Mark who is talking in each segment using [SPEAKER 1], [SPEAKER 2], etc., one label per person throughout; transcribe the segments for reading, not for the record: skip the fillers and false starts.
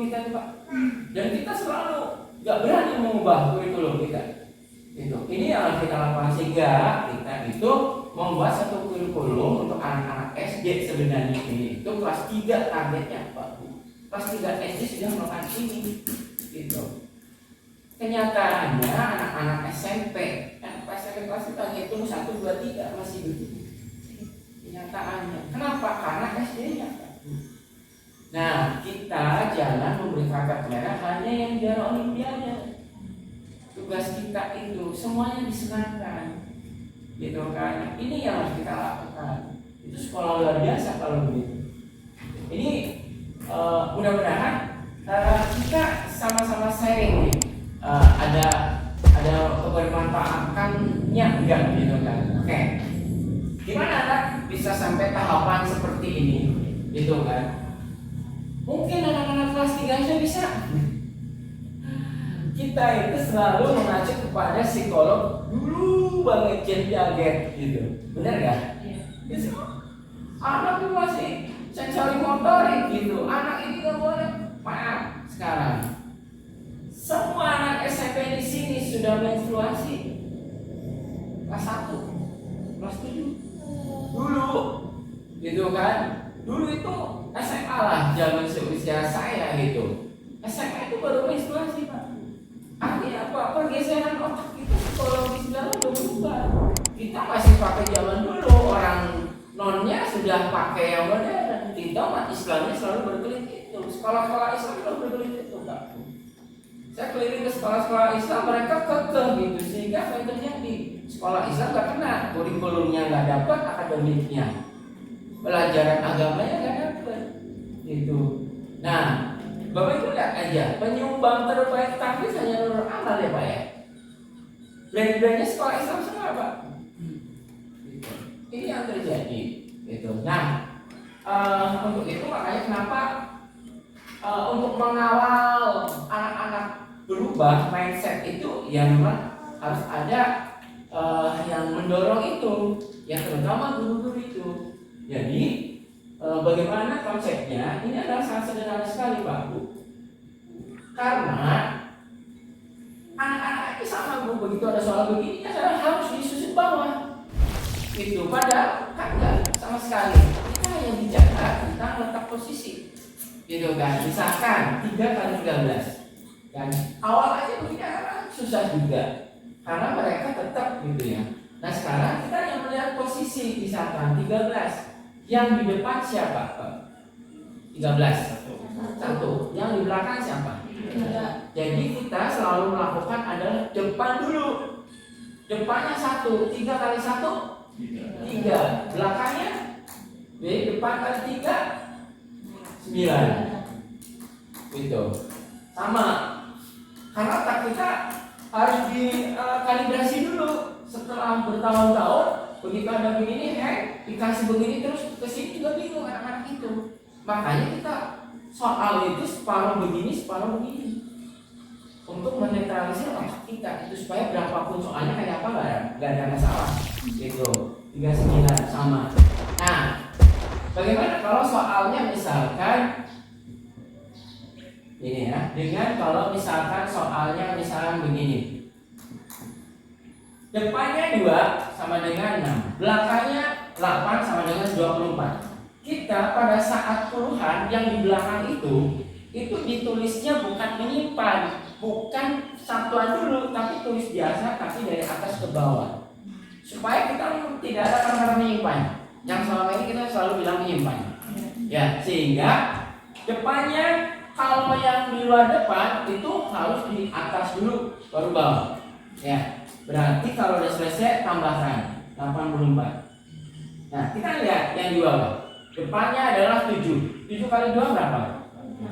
[SPEAKER 1] kurikulum kita nih Pak. Dan kita selalu nggak berani mengubah kurikulum kita. Ini yang harus kita lakukan, sehingga kita itu membuat satu kurikulum untuk anak-anak SD. Sebenarnya ini itu kelas 3 targetnya Pak. Kelas 3 SD sudah melakukan ini gitu. Kenyataannya anak-anak SMP kelas kita hitung 1, 2, 3 masih begitu. Kenyataannya. Kenapa? Karena SD-nya. Nah, kita jangan memberi kartu merah hanya yang juara olimpiade. Tugas kita itu semuanya disenangkan, gitu kan? Ini yang harus kita lakukan. Itu sekolah luar biasa kalau begitu. Ini mudah-mudahan kita sama-sama sharing nih. Ada kebermanfaatannya enggak gitu kan? Oke. Gimana anak bisa sampai tahapan seperti ini, gitu kan? Mungkin anak-anak kelas 3 aja bisa. Kita itu selalu mengacu kepada psikolog dulu banget Jean Piaget gitu, benar nggak? Iya. Anak itu masih sensori motorik gitu, anak ini nggak boleh. Maaf, sekarang semua anak SMP di sini sudah menstruasi kelas 1, kelas 7 dulu, gitu kan? Dulu itu SMA lah, zaman seusia saya gitu. SMA itu baru menstruasi Pak. Artinya apa? Pergeseran otak kita psikologis dalam udah berubah. Kita masih pakai zaman dulu, orang nonnya sudah pakai yang modern. Kita umat Islamnya selalu berkelit itu. Sekolah-sekolah Islam selalu berkelit itu Pak. Saya keliling ke sekolah-sekolah Islam, mereka kekeh gitu, sehingga apa yang terjadi? Sekolah Islam gak kena, kurikulumnya gak dapat, akademiknya, pelajaran agamanya gak dapat, gitu. Nah, Bapak Ibu lihat aja, penyumbang terbaik tahfiz hanya Nurul Amal ya Pak ya. Brand-brandnya sekolah Islam semua Pak. Ini yang terjadi, gitu. Nah, untuk itu makanya kenapa untuk mengawal anak-anak berubah mindset itu, ya memang harus ada yang mendorong itu, yang terutama guru-guru itu. Jadi bagaimana konsepnya? Ini adalah sangat sederhana sekali Pak Bu. Karena anak-anak ini sama Bu, begitu ada soal begini harus disusun bawah. Itu padahal kan enggak sama sekali. Kita hanya bicara tentang letak posisi. Gitu kan. Misalkan 3 kali 13. Dan awal aja begini susah juga. Karena mereka tetap gitu ya. Nah sekarang kita yang melihat posisi, misalkan 13. Yang di depan siapa Pak? 13. Satu. Yang di belakang siapa? Jadi kita selalu melakukan adalah depan dulu. Depannya 1. 3 kali 1 3. Belakangnya depan kali 3 9. Gitu. Sama. Karena otak kita harus dikalibrasi dulu. Setelah bertahun-tahun, begitu ada begini, dikasih begini terus kesini juga bingung anak-anak itu. Makanya kita soal itu separuh begini, separuh begini, untuk menetralisir otak kita itu, supaya berapapun soalnya kayak apa nggak ada masalah. Gitu. 39 sama. Nah, bagaimana kalau soalnya misalkan ini ya, dengan kalau misalkan soalnya misalkan begini. Depannya 2 sama dengan 6, belakangnya 8 sama dengan 24. Kita pada saat puluhan yang di belakang itu ditulisnya bukan menyimpan, bukan satuan dulu, tapi tulis biasa, tapi dari atas ke bawah, supaya kita tidak ada kata-kata menyimpan. Yang selama ini kita selalu bilang menyimpan, ya, sehingga depannya kalau yang di luar depan itu harus di atas dulu baru bawah, ya. Berarti kalau udah selesai tambahkan 84. Nah kita lihat yang di bawah. Depannya adalah 7. 7 kali 2 berapa?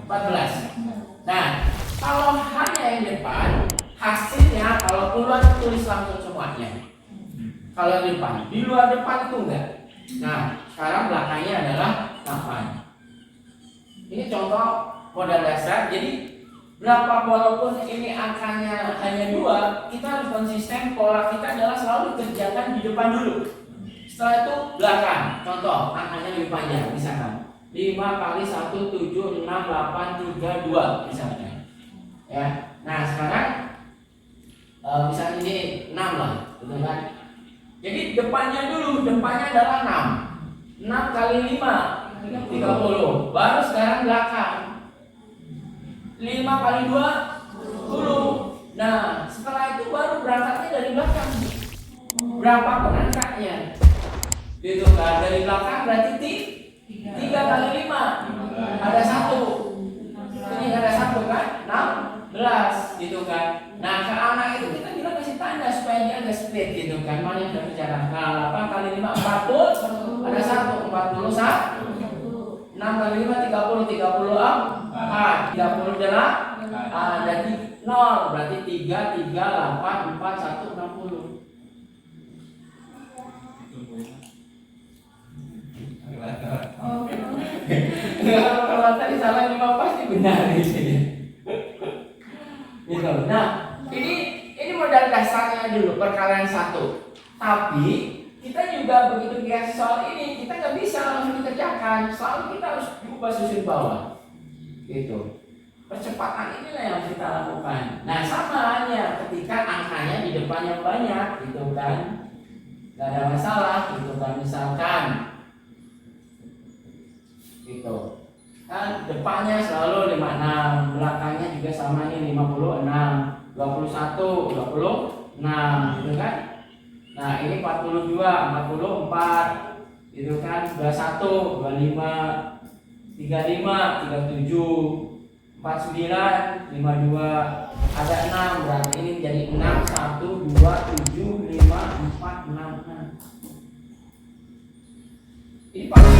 [SPEAKER 1] 14. Nah kalau hanya yang depan, hasilnya kalau keluar tulis langsung semuanya. Kalau di depan, di luar depan itu enggak. Nah sekarang belakangnya adalah 8. Ini contoh modal dasar. Jadi berapa walaupun ini angkanya hanya 2, kita harus konsisten. Pola kita adalah selalu kerjakan di depan dulu. Setelah itu belakang. Contoh angkanya lebih panjang, misalkan 5 kali 1, 7, 6, 8, 3, 2 misalnya. Ya. Nah sekarang misalnya ini 6 lah, betul kan? Jadi depannya adalah 6. 6 kali 5, 30. Baru sekarang belakang. 5 kali 2, 10. Nah setelah itu baru berangkatnya dari belakang. Berapa angkanya? Gitu kan? Dari belakang berarti 3 kali 5. Ada 1. Ini ada 1 kan? 16 gitu kan. Nah ke anak itu kita bilang kasih tanda supaya dia agak split gitu kan. Mana yang berbicara? Nah 8 kali 5 40. Ada 1 41. 6 kali 5 30. 34. 30 adalah jadi 0. Berarti 3, 3, 8, 4, 1, 60. Kalau tadi salah 5 pasti benar di sini. Gitu. Nah, ini modal dasarnya dulu perkalian 1. Tapi kita juga begitu dikasih soal ini kita nggak bisa langsung dikerjakan. Selalu kita harus ubah susun bawah. Gitu. Percepatan inilah yang kita lakukan. Nah, sama halnya ketika angkanya di depan yang banyak, gitu kan? Gak ada masalah, gitu kan? Misalkan gitu kan depannya selalu 56, belakangnya juga sama nih 56, 21, 26 gitu kan. Nah ini 42, 44 gitu kan, 21, 25, 35, 37, 49, 52, ada 6, berarti ini jadi 6, 1, 2, 7, 5, 4, 6. Ini paling